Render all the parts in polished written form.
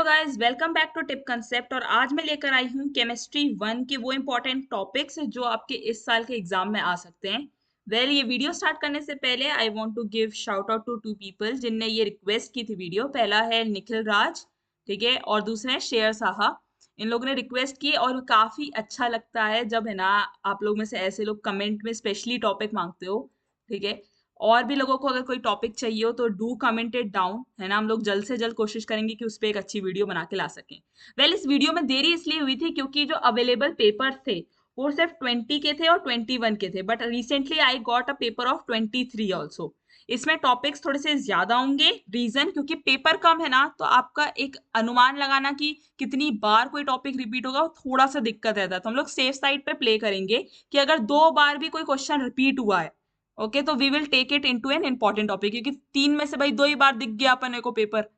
Hello guys, welcome back to tip concept. और आज मैं लेकर आई हूँ केमिस्ट्री 1 के वो इंपॉर्टेंट टॉपिक्स जो आपके इस साल के एग्जाम में आ सकते हैं। ये वीडियो स्टार्ट करने से पहले I want to give shout out to two people जिनने ये रिक्वेस्ट की थी वीडियो। पहला है निखिल राज, ठीक है, और दूसरे हैं शेयर साहा। इन लोगों ने रिक्वेस्ट की और काफी अच्छा लगता है जब है ना आप लोग में से ऐसे लोग कमेंट में स्पेशली टॉपिक मांगते हो, ठीक है। और भी लोगों को अगर कोई टॉपिक चाहिए हो तो डू कमेंट इट डाउन, है ना। हम लोग जल्द से जल्द कोशिश करेंगे कि उस पर एक अच्छी वीडियो बना के ला सकें। इस वीडियो में देरी इसलिए हुई थी क्योंकि जो अवेलेबल पेपर्स थे वो सिर्फ 20 के थे और 21 के थे, but recently I got a paper of 23 also. इसमें टॉपिक्स थोड़े से ज्यादा होंगे। रीजन क्योंकि पेपर कम है ना, तो आपका एक अनुमान लगाना कि कितनी बार कोई टॉपिक रिपीट होगा थोड़ा सा दिक्कत रहता है। तो हम लोग सेफ साइड पे प्ले करेंगे कि अगर 2 बार भी कोई क्वेश्चन रिपीट हुआ है, ओके, तो we will take it into an important topic, क्योंकि 3 में से भाई 2 ही बार दिख गया अपने को पेपर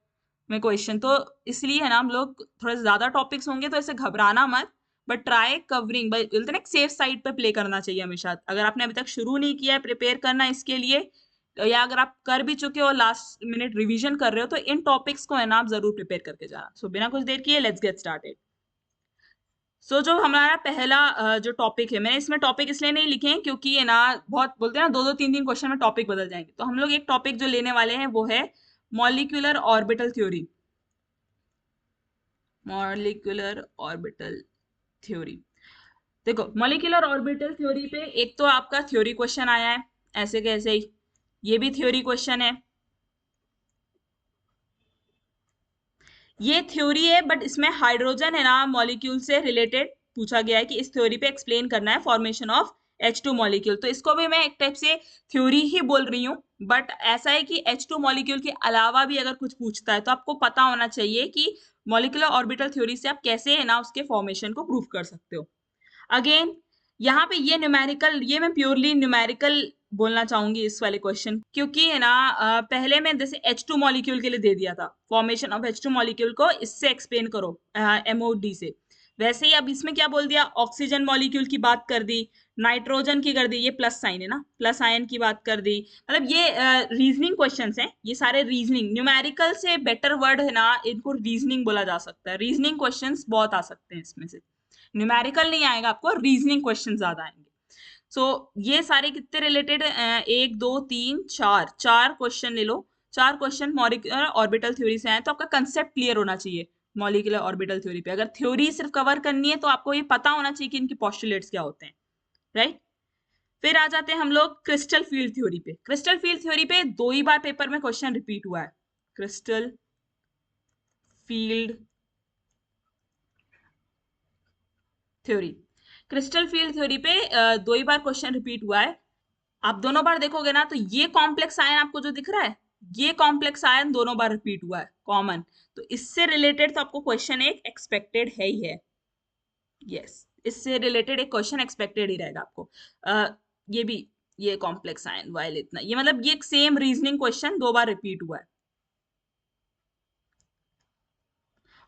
में क्वेश्चन, तो इसलिए है ना हम लोग थोड़े ज्यादा टॉपिक्स होंगे तो ऐसे घबराना मत, बट ट्राई कवरिंग, बोलते हैं ना सेफ साइड पे प्ले करना चाहिए हमेशा। अगर आपने अभी तक शुरू नहीं किया है प्रिपेयर करना इसके लिए, या अगर आप कर भी चुके हो लास्ट मिनट रिवीजन कर रहे हो, तो इन टॉपिक्स को है ना आप जरूर प्रिपेयर करके जाना। सो बिना कुछ देर किए लेट्स गेट स्टार्टेड। जो हमारा पहला जो टॉपिक है, मैंने इसमें टॉपिक इसलिए नहीं लिखे हैं क्योंकि है ना बहुत बोलते हैं ना 2-2 3-3 क्वेश्चन में टॉपिक बदल जाएंगे। तो हम लोग एक टॉपिक जो लेने वाले हैं वो है molecular orbital theory. Molecular orbital theory, देखो मॉलिक्यूलर ऑर्बिटल थ्योरी पे एक तो आपका थ्योरी क्वेश्चन आया है ऐसे कैसे ही, ये भी थ्योरी क्वेश्चन है, ये थ्योरी है, बट इसमें हाइड्रोजन है ना मॉलिक्यूल से रिलेटेड पूछा गया है कि इस थ्योरी पे एक्सप्लेन करना है फॉर्मेशन ऑफ H2 मॉलिक्यूल। तो इसको भी मैं एक टाइप से थ्योरी ही बोल रही हूँ, बट ऐसा है कि H2 मॉलिक्यूल के अलावा भी अगर कुछ पूछता है तो आपको पता होना चाहिए कि मॉलिक्यूलर ऑर्बिटल थ्योरी से आप कैसे है ना उसके फॉर्मेशन को प्रूव कर सकते हो। अगेन यहाँ पे ये न्यूमेरिकल, ये मैं प्योरली न्यूमेरिकल बोलना चाहूंगी इस वाले क्वेश्चन, क्योंकि है ना पहले मैं जैसे H2 मॉलिक्यूल के लिए दे दिया था फॉर्मेशन ऑफ H2 मॉलिक्यूल को इससे एक्सप्लेन करो MOD से, वैसे ही अब इसमें क्या बोल दिया, ऑक्सीजन मॉलिक्यूल की बात कर दी, नाइट्रोजन की कर दी, ये प्लस साइन है ना, प्लस आयन की बात कर दी। मतलब ये रीजनिंग क्वेश्चंस हैं, ये सारे रीजनिंग, न्यूमेरिकल से बेटर वर्ड है ना इनको रीजनिंग बोला जा सकता है। रीजनिंग क्वेश्चंस बहुत आ सकते हैं इसमें से, न्यूमेरिकल नहीं आएगा आपको, रीजनिंग क्वेश्चन ज्यादा आएंगे। ये सारे कितने रिलेटेड, 1 2 3 4 4 क्वेश्चन ले लो। 4 क्वेश्चन मॉलिक्यूलर ऑर्बिटल थ्योरी से आए, तो आपका कंसेप्ट क्लियर होना चाहिए मॉलिक्यूलर ऑर्बिटल थ्योरी पे। अगर थ्योरी सिर्फ कवर करनी है तो आपको ये पता होना चाहिए कि इनकी पोस्टुलेट्स क्या होते हैं, राइट। फिर आ जाते हैं हम लोग क्रिस्टल फील्ड थ्योरी पे। क्रिस्टल फील्ड थ्योरी पे 2 ही बार पेपर में क्वेश्चन रिपीट हुआ है। Crystal field theory, crystal field theory पे 2 ही बार क्वेश्चन रिपीट हुआ है। आप दोनों बार देखोगे ना तो ये कॉम्प्लेक्स आयन आपको जो दिख रहा है, ये कॉम्प्लेक्स आयन दोनों बार रिपीट हुआ है कॉमन, तो इससे रिलेटेड तो आपको क्वेश्चन एक एक्सपेक्टेड है ही है। यस, इससे रिलेटेड एक क्वेश्चन एक्सपेक्टेड ही रहेगा आपको। ये भी, ये कॉम्प्लेक्स आयन वाइल इतना, ये मतलब ये एक सेम रीजनिंग क्वेश्चन 2 बार रिपीट हुआ है।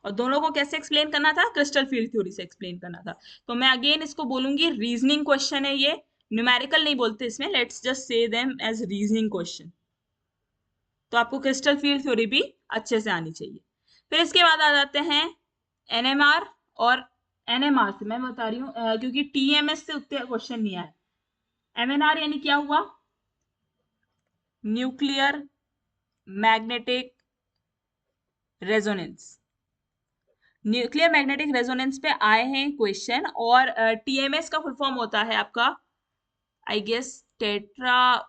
और दोनों को कैसे एक्सप्लेन करना था, क्रिस्टल फील्ड थ्योरी से एक्सप्लेन करना था। तो मैं अगेन इसको बोलूंगी रीजनिंग क्वेश्चन है ये, न्यूमेरिकल नहीं बोलते इसमें, let's just say them as reasoning question. तो आपको क्रिस्टल फील्ड थ्योरी भी अच्छे से आनी चाहिए। फिर इसके बाद आ जाते हैं एनएमआर, और एनएमआर से मैं बता रही हूँ क्योंकि टीएमएस से उतने क्वेश्चन नहीं आए। एमएनआर यानी क्या हुआ, nuclear magnetic resonance. Nuclear magnetic resonance पे आए हैं क्वेश्चन, और टीएमएस का फुल फॉर्म होता है आपका I guess tetra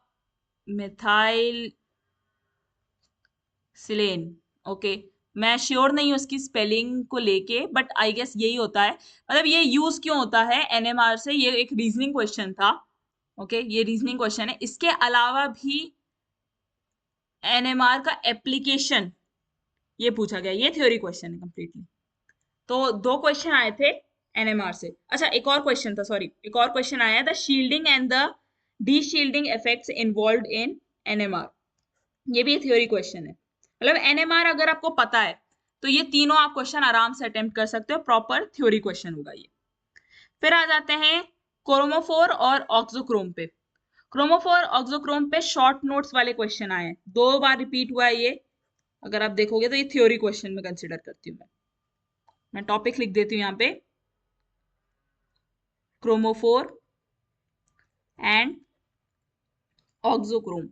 methyl silane, okay. मैं श्योर नहीं हूँ उसकी स्पेलिंग को लेके, बट आई गेस यही होता है। मतलब ये यूज क्यों होता है एनएमआर से, ये एक रीजनिंग क्वेश्चन था, ओके, ये रीजनिंग क्वेश्चन है। इसके अलावा भी एनएमआर का एप्लीकेशन ये पूछा गया, ये थ्योरी क्वेश्चन है कंप्लीटली। तो 2 क्वेश्चन आए थे एनएमआर से। अच्छा, एक और क्वेश्चन था, सॉरी, एक और क्वेश्चन आया, the shielding and the D shielding effects involved in NMR, ये भी थ्योरी क्वेश्चन है। मतलब एनएमआर अगर आपको पता है तो ये तीनों आप क्वेश्चन आराम से अटेम्प्ट कर सकते हो, प्रॉपर थ्योरी क्वेश्चन होगा ये। फिर आ जाते हैं क्रोमोफोर और ऑक्सोक्रोम पे। क्रोमोफोर ऑक्सोक्रोम पे शॉर्ट नोट्स वाले क्वेश्चन आए हैं, 2 बार रिपीट हुआ है ये। अगर आप देखोगे तो ये थ्योरी क्वेश्चन में कंसिडर करती हूँ मैं। मैं टॉपिक लिख देती हूँ यहाँ पे, क्रोमोफोर एंड ऑक्सोक्रोम,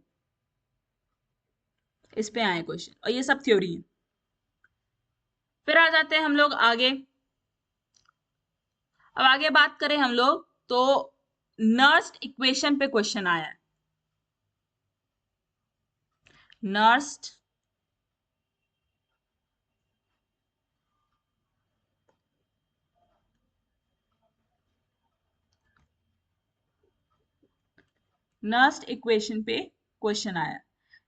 इस पे आए क्वेश्चन, और ये सब थ्योरी है। फिर आ जाते हैं हम लोग आगे। अब आगे बात करें हम लोग तो नर्स्ट इक्वेशन पे क्वेश्चन आया है। नर्स्ट नर्स्ट इक्वेशन पे क्वेश्चन आया।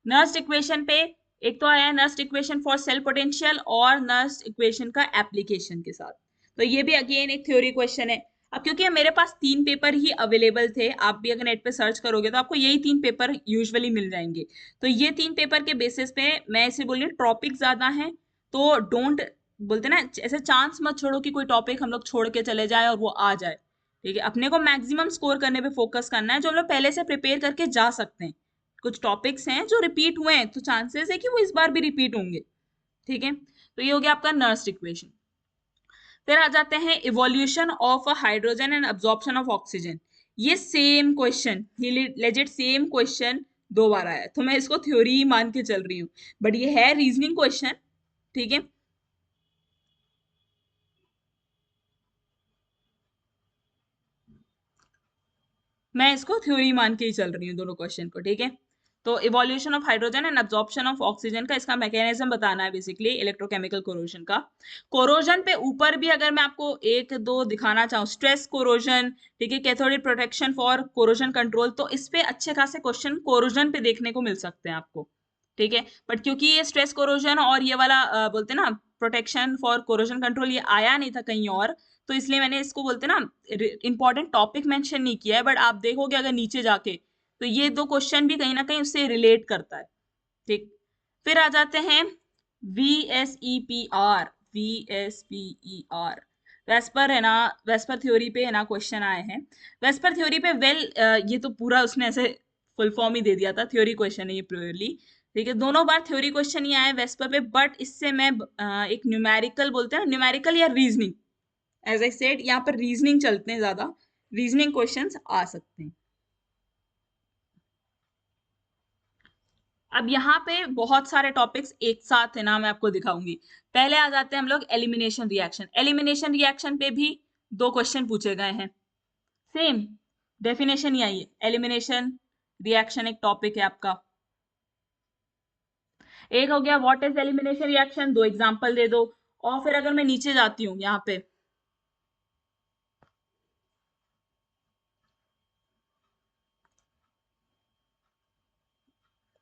नर्स्ट इक्वेशन पे एक तो आया Nernst equation for sale potential और नर्स्ट इक्वेशन का एप्लीकेशन के साथ। तो ये भी अगेन एक थ्योरी क्वेश्चन है। अब क्योंकि मेरे पास 3 पेपर ही अवेलेबल थे, आप भी अगर नेट पे सर्च करोगे तो आपको यही 3 पेपर यूजुअली मिल जाएंगे। तो ये 3 पेपर के बेसिस पे मैं इसे बोल रही हूँ, टॉपिक ज्यादा है तो डोंट, बोलते ना ऐसे चांस मत छोड़ो कि कोई टॉपिक हम लोग छोड़ के चले जाए और वो आ जाए। ठीक है, अपने को मैक्सिमम स्कोर करने पे फोकस करना है, जो हम लोग पहले से प्रिपेयर करके जा सकते हैं। कुछ टॉपिक्स हैं जो रिपीट हुए हैं तो चांसेस है कि वो इस बार भी रिपीट होंगे। ठीक है, तो ये हो गया आपका नर्स्ट इक्वेशन। फिर आ जाते हैं evolution of hydrogen and absorption of oxygen. ये सेम क्वेश्चन, ये लेजिट सेम क्वेश्चन 2 बार आया है, तो मैं इसको थ्योरी ही मान के चल रही हूँ, बट ये है रीजनिंग क्वेश्चन। ठीक है, मैं इसको थ्योरी मान के ही चल रही हूँ दोनों क्वेश्चन को। ठीक है, तो evolution of hydrogen and absorption of oxygen का इसका मैकेनिज्म बताना है, बेसिकली इलेक्ट्रोकेमिकल कोरोजन का। कोरोजन पे ऊपर भी अगर मैं आपको एक दो दिखाना चाहूँ, स्ट्रेस कोरोजन, ठीक है, cathodic protection for corrosion control, तो इस पे अच्छे खासे क्वेश्चन कोरोजन पे देखने को मिल सकते हैं आपको। ठीक है, बट क्योंकि ये स्ट्रेस कोरोजन और ये वाला बोलते हैं ना प्रोटेक्शन फॉर कोरोजन कंट्रोल, ये आया नहीं था कहीं और, तो इसलिए मैंने इसको बोलते ना इंपॉर्टेंट टॉपिक मेंशन नहीं किया है। बट आप देखोगे अगर नीचे जाके तो ये 2 क्वेश्चन भी कहीं ना कहीं उससे रिलेट करता है। ठीक, फिर आ जाते हैं VSEPR। VSPER वेस्पर है ना, वेस्पर थ्योरी पे है ना क्वेश्चन आए हैं। वेस्पर थ्योरी पे ये तो पूरा उसने ऐसे फुल फॉर्म ही दे दिया था, थ्योरी क्वेश्चन है ये प्योरली। ठीक है, दोनों बार थ्योरी क्वेश्चन ही आए वेस्पर पे, बट इससे मैं एक न्यूमेरिकल बोलते हैं, न्यूमेरिकल या रीजनिंग, एज आई सेड यहाँ पर रीजनिंग चलते हैं ज्यादा, रीजनिंग क्वेश्चंस आ सकते हैं। अब यहाँ पे बहुत सारे टॉपिक्स एक साथ है ना, मैं आपको दिखाऊंगी। पहले आ जाते हैं हम लोग एलिमिनेशन रिएक्शन। एलिमिनेशन रिएक्शन पे भी 2 क्वेश्चन पूछे गए हैं, सेम डेफिनेशन ही आई है। एलिमिनेशन रिएक्शन एक टॉपिक है आपका। एक हो गया what is elimination reaction, 2 example दे दो। और फिर अगर मैं नीचे जाती हूँ यहाँ पे,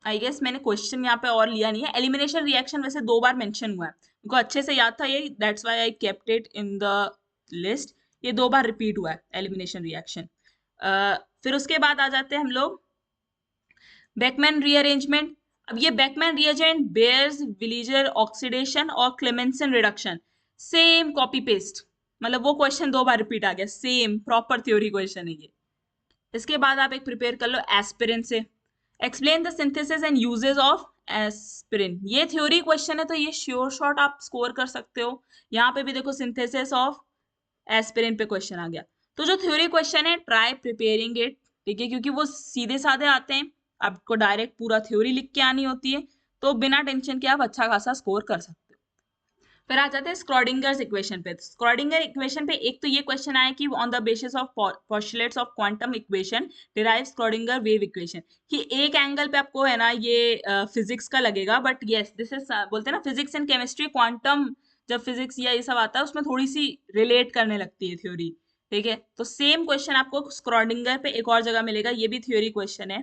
आई गेस मैंने क्वेश्चन यहाँ पे और लिया नहीं है। एलिमिनेशन रिएक्शन वैसे 2 बार मेंशन हुआ है, उनको अच्छे से याद था ये, that's why I kept it in the list. ये 2 बार रिपीट हुआ है एलिमिनेशन रिएक्शन। फिर उसके बाद आ जाते हैं हम लोग बेकमैन रीअरेंजमेंट। अब ये बेकमैन रीअरेंजमेंट, बेयर्स विलीजर ऑक्सीडेशन और Clemmensen reduction, same copy paste, मतलब वो क्वेश्चन 2 बार रिपीट आ गया, सेम प्रॉपर थ्योरी क्वेश्चन है ये। इसके बाद आप एक प्रिपेयर कर लो एस्पिरिन से, explain the synthesis and uses of aspirin. ये थ्योरी क्वेश्चन है तो ये श्योर शॉट आप स्कोर कर सकते हो। यहाँ पे भी देखो सिंथेसिस ऑफ एस्पिरिन पे क्वेश्चन आ गया। तो जो थ्योरी क्वेश्चन है ट्राई प्रिपेयरिंग इट, ठीक है, क्योंकि वो सीधे साधे आते हैं, आपको डायरेक्ट पूरा थ्योरी लिख के आनी होती है, तो बिना टेंशन के आप अच्छा खासा स्कोर कर सकते हो। फिर आ जाते हैं स्क्रॉडिंगर्स इक्वेशन पे। स्क्रॉडिंगर इक्वेशन पे एक तो ये क्वेश्चन आया कि on the basis of postulates of quantum equation derive Schrodinger wave equation, कि एक एंगल पे आपको है ना ये फिजिक्स का लगेगा, बट यस दिस इज बोलते हैं ना फिजिक्स एंड केमिस्ट्री, क्वांटम जब फिजिक्स या ये सब आता है उसमें थोड़ी सी रिलेट करने लगती है थ्योरी। ठीक है, तो सेम क्वेश्चन आपको स्क्रॉडिंगर पे एक और जगह मिलेगा, ये भी थ्योरी क्वेश्चन है।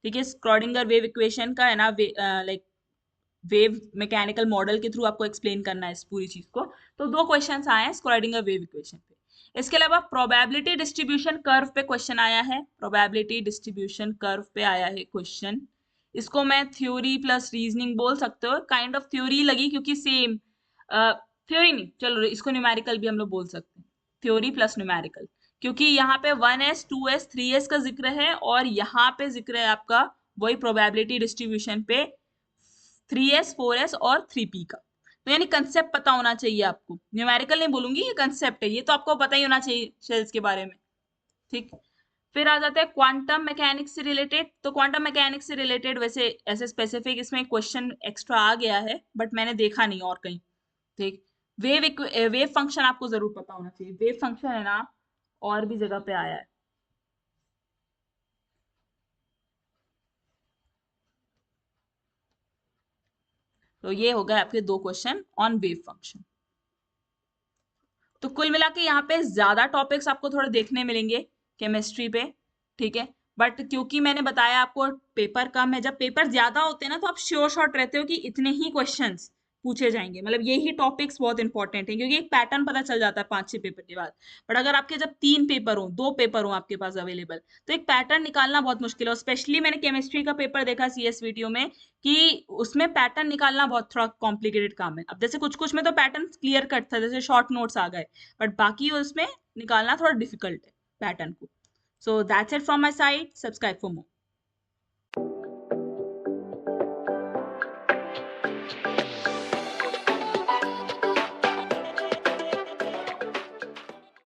ठीक है, स्क्रॉडिंगर वेव इक्वेशन का है ना लाइक वेव मैकेनिकल मॉडल के थ्रू आपको एक्सप्लेन करना है इस पूरी चीज को। तो 2 क्वेश्चंस आए हैं स्क्रॉडिंगर वेव इक्वेशन पे। इसके अलावा प्रोबेबिलिटी डिस्ट्रीब्यूशन कर्व पे क्वेश्चन आया है, प्रोबेबिलिटी डिस्ट्रीब्यूशन कर्व पे आया है क्वेश्चन। इसको मैं थ्योरी प्लस रीजनिंग बोल सकते हो, काइंड ऑफ थ्योरी लगी क्योंकि सेम थ्योरी नहीं, चलो इसको न्यूमेरिकल भी हम लोग बोल सकते हैं, थ्योरी प्लस न्यूमेरिकल, क्योंकि यहाँ पे 1s 2s 3s का जिक्र है और यहाँ पे जिक्र है आपका वही प्रोबेबिलिटी डिस्ट्रीब्यूशन पे 3s 4s और 3p का। तो यानी कंसेप्ट पता होना चाहिए आपको, न्यूमेरिकल नहीं बोलूंगी, ये कंसेप्ट है, ये तो आपको पता ही होना चाहिए शेल्स के बारे में, ठीक। फिर आ जाता है क्वांटम मैकेनिक्स से रिलेटेड। तो क्वांटम मैकेनिक्स से रिलेटेड वैसे ऐसे स्पेसिफिक इसमें क्वेश्चन एक्स्ट्रा आ गया है, बट मैंने देखा नहीं और कहीं, ठीक। वेव फंक्शन आपको जरूर पता होना चाहिए, वेव फंक्शन है ना, और भी जगह पे आया है। तो ये हो गए आपके दो क्वेश्चन ऑन वेव फंक्शन। तो कुल मिला के यहाँ पे ज्यादा टॉपिक्स आपको थोड़े देखने मिलेंगे केमिस्ट्री पे, ठीक है। बट क्योंकि मैंने बताया आपको पेपर कम है, जब पेपर ज्यादा होते हैं ना तो आप श्योर शॉट रहते हो कि इतने ही क्वेश्चंस पूछे जाएंगे, मतलब यही टॉपिक्स बहुत इंपॉर्टेंट है, क्योंकि एक पैटर्न पता चल जाता है 5-6 पेपर के बाद। बट अगर आपके जब 3 पेपर हो, 2 पेपर हो आपके पास अवेलेबल, तो एक पैटर्न निकालना बहुत मुश्किल है। स्पेशली मैंने केमिस्ट्री का पेपर देखा सीएसवीटीओ में, कि उसमें पैटर्न निकालना बहुत थोड़ा कॉम्प्लिकेटेड काम है। अब जैसे कुछ कुछ में तो पैटर्न क्लियर कट था, जैसे शॉर्ट नोट्स आ गए, बट बाकी उसमें निकालना थोड़ा डिफिकल्ट है पैटर्न को। So that's it from my side, subscribe for more.